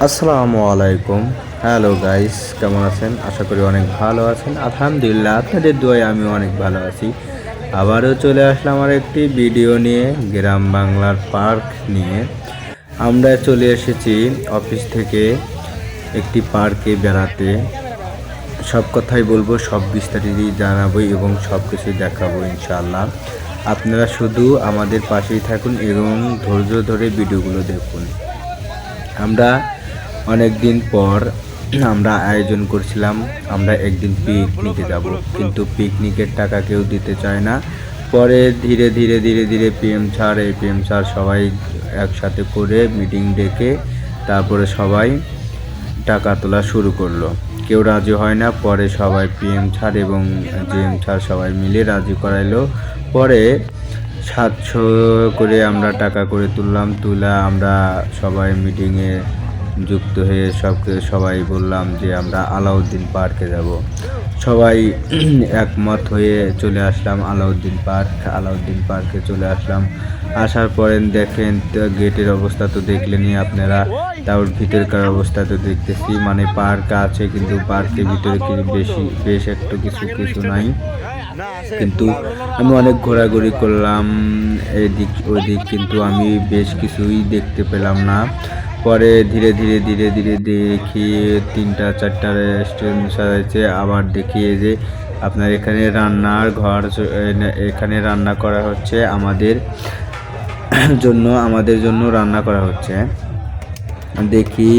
আসসালামু আলাইকুম। Hello guys, কেমন আছেন? আশা করি অনেক ভালো আছেন। আলহামদুলিল্লাহ, আপনাদের দোয়ায় আমি অনেক ভালো আছি। আবারও চলে আসলাম আমার একটি ভিডিও নিয়ে, গ্রাম বাংলার পার্ক নিয়ে। আমরা চলে এসেছি অফিস থেকে একটি পার্কে বেড়াতে। সব কথাই বলবো, সব বিস্তারিতই জানাবো এবং সব কিছু দেখাবো ইনশাআল্লাহ। আপনারা শুধু আমাদের পাশেই থাকুন এবং ধৈর্য ধরে ভিডিওগুলো দেখুন। আমরা অনেক দিন পর আমরা আয়োজন করছিলাম, আমরা একদিন পিকনিকে যাব, কিন্তু পিকনিকের টাকা কেউ দিতে চায় না। পরে ধীরে ধীরে ধীরে ধীরে পিএম স্যার সবাই একসাথে করে মিটিং ডেকে তারপরে সবাই টাকা তোলা শুরু করলো। কেউ রাজি হয় না, পরে সবাই পিএম স্যার এবং জিএম স্যার সবাই মিলে রাজি করাইলো। পরে 700 করে আমরা টাকা করে তুলা আমরা সবাই মিটিংয়ে যুক্ত হয়ে সবাই বললাম যে আমরা আলাউদ্দিন পার্কে যাব। সবাই একমত হয়ে চলে আসলাম আলাউদ্দিন পার্কে চলে আসলাম। আসার পরে দেখেন গেটের অবস্থা তো দেখলেনই আপনারা, তার ভিতরকার অবস্থা তো দেখতেছি, মানে পার্ক আছে কিন্তু পার্কের ভিতরে বেশ একটু কিছু নাই। কিন্তু আমি অনেক ঘোরাঘুরি করলাম এদিক ওদিক, কিন্তু আমি বেশ কিছুই দেখতে পেলাম না। পরে ধীরে ধীরে ধীরে ধীরে দেখি 3-4টা রেস্টুরেন্ট সাজাইছে। আবার দেখি যে আপনার এখানে রান্নার ঘর, এখানে রান্না করা হচ্ছে আমাদের জন্য রান্না করা হচ্ছে। দেখি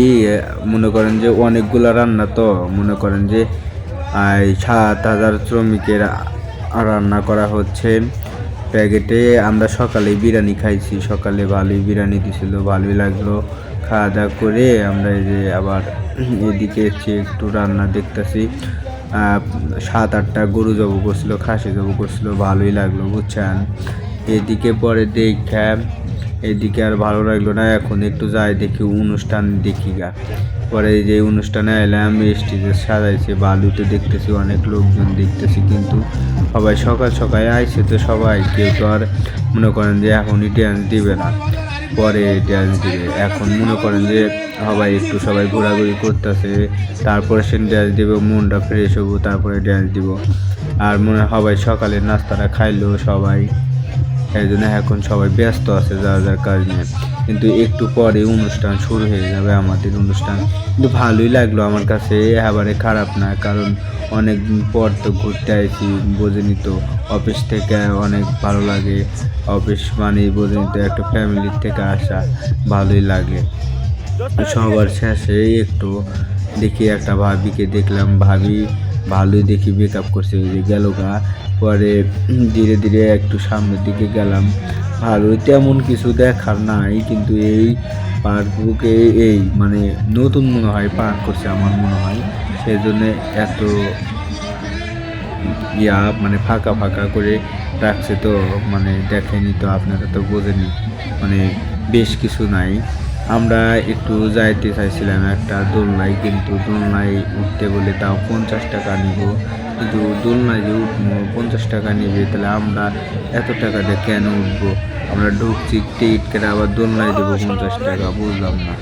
মনে করেন যে অনেকগুলা রান্না, তো মনে করেন যে 7,000 শ্রমিকের রান্না করা হচ্ছে প্যাকেটে। আমরা সকালে বিরিয়ানি খাইছি, সকালে ভালোই বিরিয়ানি দিছিল, ভালোই লাগলো। খাওয়া দাওয়া করে আমরা এই যে আবার এদিকে এসে একটু রান্না দেখতেছি। 7-8টা গরু জবো করছিল, খাসি জবো করছিল, ভালোই লাগলো বুঝছেন। এদিকে পরে এদিকে আর ভালো লাগলো না, এখন একটু যাই দেখি অনুষ্ঠান দেখি গা। পরে যে অনুষ্ঠানে এলাম, স্টেজে সাজাইছে ভালোই, দেখতেছি অনেক লোকজন দেখতেছি, কিন্তু সবাই সকাল সকাল আইছে, তো সবাই কেউ তো আর মনে করেন যে এখনই ড্যান্স দিবে না, পরে ড্যান্স দিবে। এখন মনে করেন যে সবাই ঘোরাঘুরি করতেছে, তারপরে সে ড্যান্স দিব, মনটা ফ্রেশ হবো, তারপরে ড্যান্স দিব। আর মনে হয় সকালের নাস্তাটা খাইলো সবাই, এই জন্য এখন সবাই ব্যস্ত আছে যার কাজ নিয়ে। কিন্তু একটু পরে অনুষ্ঠান শুরু হয়ে যাবে, আমাদের অনুষ্ঠান। কিন্তু ভালোই লাগলো আমার কাছে, এবারে খারাপ না, কারণ অনেক দিন পর তো ঘুরতে আসি, বোঝেনি তো, অফিস থেকে অনেক ভালো লাগে। অফিস মানে বোঝেনি তো, একটা ফ্যামিলির থেকে আসা ভালোই লাগে। সবার শেষে একটু দেখি একটা ভাবিকে দেখলাম, ভাবি ভালোই দেখি মেকআপ করছে, ওই যে গেল গা। পরে ধীরে ধীরে একটু সামনের দিকে গেলাম, ভালোই তেমন কিছু দেখার নাই, কিন্তু এই পার্কবুকে এই মানে নতুন মনে হয় পার্ক করছে আমার মনে হয়, সেই জন্যে এত মানে ফাঁকা ফাঁকা করে রাখছে, তো মানে দেখেনি তো, আপনারা তো বোঝেনি, মানে বেশ কিছু নাই। আমরা একটু যাইতে চাইছিলাম একটা দোলনায়, কিন্তু দোলনায় উঠতে বলে তাও 50 টাকা নিব, কিন্তু দোলনায় যে উঠবো 50 টাকা নিবে, তাহলে আমরা এত টাকা দিয়ে কেন উঠবো? আমরা ঢুকছি টিকিট কেটে, আবার দোলনায় দেবো 50 টাকা, বুঝলাম না।